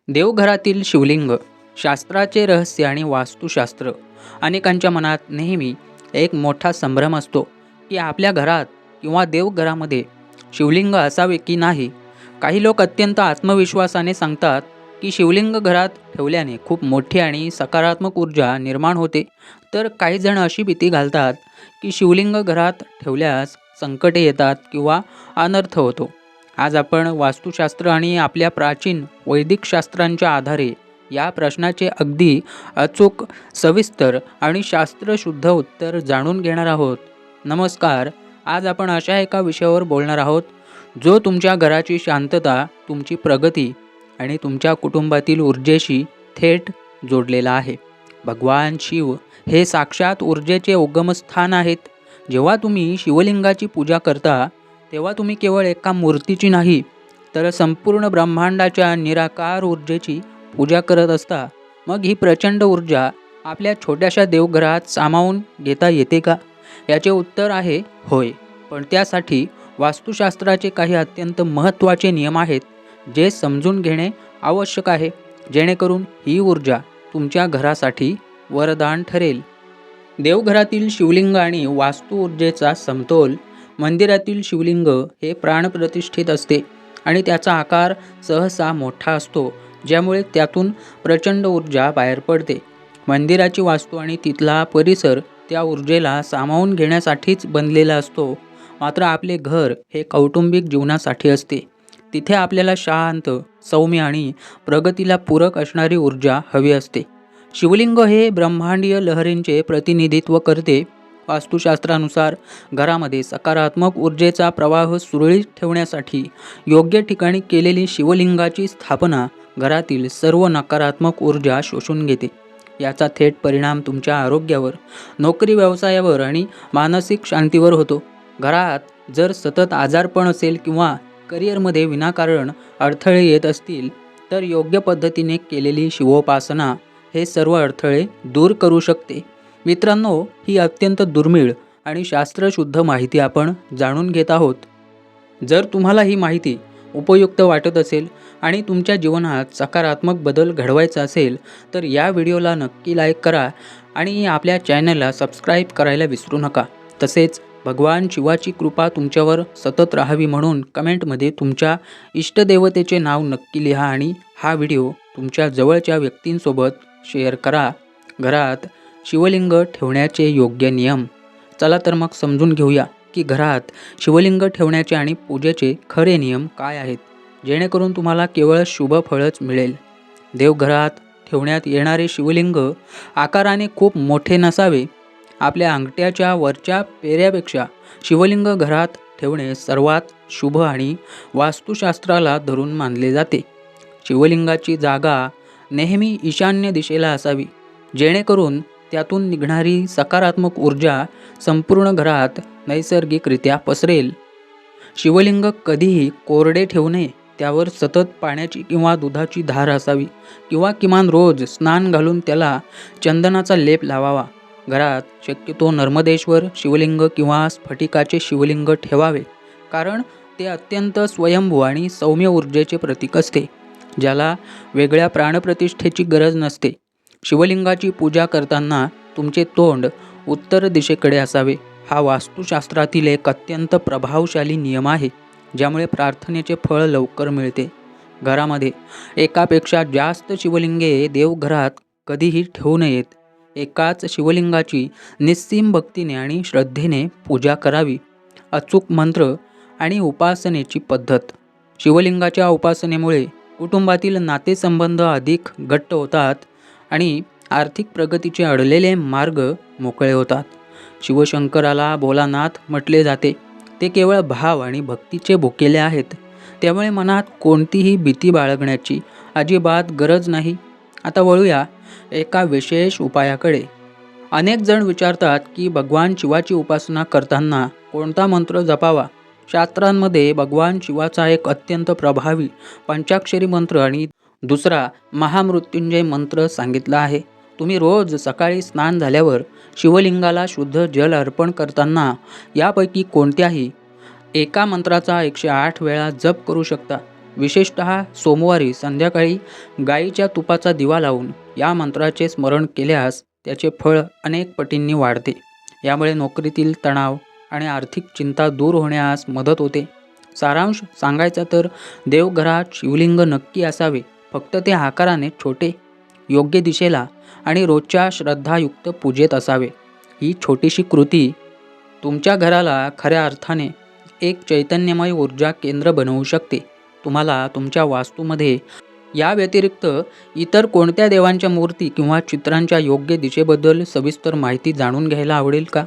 देवघरातील शिवलिंग, शास्त्राचे रहस्य आणि वास्तुशास्त्र. अनेकांच्या मनात नेहमी एक मोठा संभ्रम असतो की आपल्या घरात किंवा देवघरामध्ये शिवलिंग असावे की नाही. काही लोक अत्यंत आत्मविश्वासाने सांगतात की शिवलिंग घरात ठेवल्याने खूप मोठी आणि सकारात्मक ऊर्जा निर्माण होते, तर काही जण अशी भीती घालतात की शिवलिंग घरात ठेवल्यास संकटे येतात किंवा अनर्थ होतो. आज आपण वास्तुशास्त्र आणि आपल्या प्राचीन वैदिक शास्त्रांच्या आधारे या प्रश्नाचे अगदी अचूक, सविस्तर आणि शास्त्रशुद्ध उत्तर जाणून घेणार आहोत. नमस्कार. आज आपण अशा एका विषयावर बोलणार आहोत जो तुमच्या घराची शांतता, तुमची प्रगती आणि तुमच्या कुटुंबातील ऊर्जेशी थेट जोडलेला आहे. भगवान शिव हे साक्षात ऊर्जेचे उगमस्थान आहेत. जेव्हा तुम्ही शिवलिंगाची पूजा करता तेव्हा तुम्ही केवळ एका मूर्तीची नाही, तर संपूर्ण ब्रह्मांडाच्या निराकार ऊर्जेची पूजा करत असता. मग ही प्रचंड ऊर्जा आपल्या छोट्याशा देवघरात सामावून घेता येते का? याचे उत्तर आहे होय. पण त्यासाठी वास्तुशास्त्राचे काही अत्यंत महत्त्वाचे नियम आहेत जे समजून घेणे आवश्यक आहे, जेणेकरून ही ऊर्जा तुमच्या घरासाठी वरदान ठरेल. देवघरातील शिवलिंग आणि वास्तु ऊर्जेचा समतोल. मंदिरातील शिवलिंग हे प्राणप्रतिष्ठित असते आणि त्याचा आकार सहसा मोठा असतो, ज्यामुळे त्यातून प्रचंड ऊर्जा बाहेर पडते. मंदिराची वास्तू आणि तिथला परिसर त्या ऊर्जेला सामावून घेण्यासाठीच बनलेला असतो. मात्र आपले घर हे कौटुंबिक जीवनासाठी असते. तिथे आपल्याला शांत, सौम्य आणि प्रगतीला पूरक असणारी ऊर्जा हवी असते. शिवलिंग हे ब्रह्मांडीय लहरींचे प्रतिनिधित्व करते. वास्तुशास्त्रानुसार घरामध्ये सकारात्मक ऊर्जेचा प्रवाह सुरळीत ठेवण्यासाठी योग्य ठिकाणी केलेली शिवलिंगाची स्थापना घरातील सर्व नकारात्मक ऊर्जा शोषून घेते. याचा थेट परिणाम तुमच्या आरोग्यावर, नोकरी व्यवसायावर आणि मानसिक शांतीवर होतो. घरात जर सतत आजारपण असेल किंवा करिअरमध्ये विनाकारण अडथळे येत असतील, तर योग्य पद्धतीने केलेली शिवोपासना हे सर्व अडथळे दूर करू शकते. मित्रांनो, ही अत्यंत दुर्मिळ आणि शास्त्रशुद्ध माहिती आपण जाणून घेत आहोत. जर तुम्हाला ही माहिती उपयुक्त वाटत असेल आणि तुमच्या जीवनात सकारात्मक बदल घडवायचा असेल, तर या व्हिडिओला नक्की लाईक करा आणि आपल्या चॅनलला सबस्क्राईब करायला विसरू नका. तसेच भगवान शिवाची कृपा तुमच्यावर सतत राहावी म्हणून कमेंटमध्ये तुमच्या इष्टदेवतेचे नाव नक्की लिहा आणि हा व्हिडिओ तुमच्या जवळच्या व्यक्तींसोबत शेअर करा. घरात शिवलिंग ठेवण्याचे योग्य नियम. चला तर मग समजून घेऊया की घरात शिवलिंग ठेवण्याचे आणि पूजेचे खरे नियम काय आहेत, जेणेकरून तुम्हाला केवळ शुभ फळच मिळेल. देवघरात ठेवण्यात येणारे शिवलिंग आकाराने खूप मोठे नसावे. आपल्या अंगठ्याच्या वरच्या पेऱ्यापेक्षा शिवलिंग घरात ठेवणे सर्वात शुभ आणि वास्तुशास्त्राला धरून मानले जाते. शिवलिंगाची जागा नेहमी ईशान्य दिशेला असावी, जेणेकरून त्यातून निघणारी सकारात्मक ऊर्जा संपूर्ण घरात नैसर्गिकरित्या पसरेल. शिवलिंग कधीही कोरडे ठेवू नये. त्यावर सतत पाण्याची किंवा दुधाची धार असावी किंवा किमान रोज स्नान घालून त्याला चंदनाचा लेप लावावा. घरात शक्यतो नर्मदेश्वर शिवलिंग किंवा स्फटिकाचे शिवलिंग ठेवावे, कारण ते अत्यंत स्वयंभू आणि सौम्य ऊर्जेचे प्रतीक असते, ज्याला वेगळ्या प्राणप्रतिष्ठेची गरज नसते. शिवलिंगाची पूजा करताना तुमचे तोंड उत्तर दिशेकडे असावे. हा वास्तुशास्त्रातील एक अत्यंत प्रभावशाली नियम आहे, ज्यामुळे प्रार्थनेचे फळ लवकर मिळते. घरामध्ये एकापेक्षा जास्त शिवलिंगे देवघरात कधीही ठेवू नयेत. एकाच शिवलिंगाची निस्सीम भक्तीने आणि श्रद्धेने पूजा करावी. अचूक मंत्र आणि उपासनेची पद्धत. शिवलिंगाच्या उपासनेमुळे कुटुंबातील नातेसंबंध अधिक घट्ट होतात आणि आर्थिक प्रगतीचे अडलेले मार्ग मोकळे होतात. शिवशंकराला भोलानाथ म्हटले जाते. ते केवळ भाव आणि भक्तीचे भुकेले आहेत. त्यामुळे मनात कोणतीही भीती बाळगण्याची अजिबात गरज नाही. आता वळूया एका विशेष उपायाकडे. अनेक जण विचारतात की भगवान शिवाची उपासना करताना कोणता मंत्र जपावा. शास्त्रांमध्ये भगवान शिवाचा एक अत्यंत प्रभावी पंचाक्षरी मंत्र आणि दुसरा महामृत्युंजय मंत्र सांगितला आहे. तुम्ही रोज सकाळी स्नान झाल्यावर शिवलिंगाला शुद्ध जल अर्पण करताना यापैकी कोणत्याही एका मंत्राचा 108 वेळा जप करू शकता. विशेषतः सोमवारी संध्याकाळी गाईच्या तुपाचा दिवा लावून या मंत्राचे स्मरण केल्यास त्याचे फळ अनेक पटींनी वाढते. यामुळे नोकरीतील तणाव आणि आर्थिक चिंता दूर होण्यास मदत होते. सारांश सांगायचा तर देवघरात शिवलिंग नक्की असावे, फक्त ते आकाराने छोटे, योग्य दिशेला आणि रोजच्या श्रद्धायुक्त पूजेत असावे. ही छोटीशी कृती तुमच्या घराला खऱ्या अर्थाने एक चैतन्यमय ऊर्जा केंद्र बनवू शकते. तुम्हाला तुमच्या वास्तूमध्ये या व्यतिरिक्त इतर कोणत्या देवांच्या मूर्ती किंवा चित्रांच्या योग्य दिशेबद्दल सविस्तर माहिती जाणून घ्यायला आवडेल का?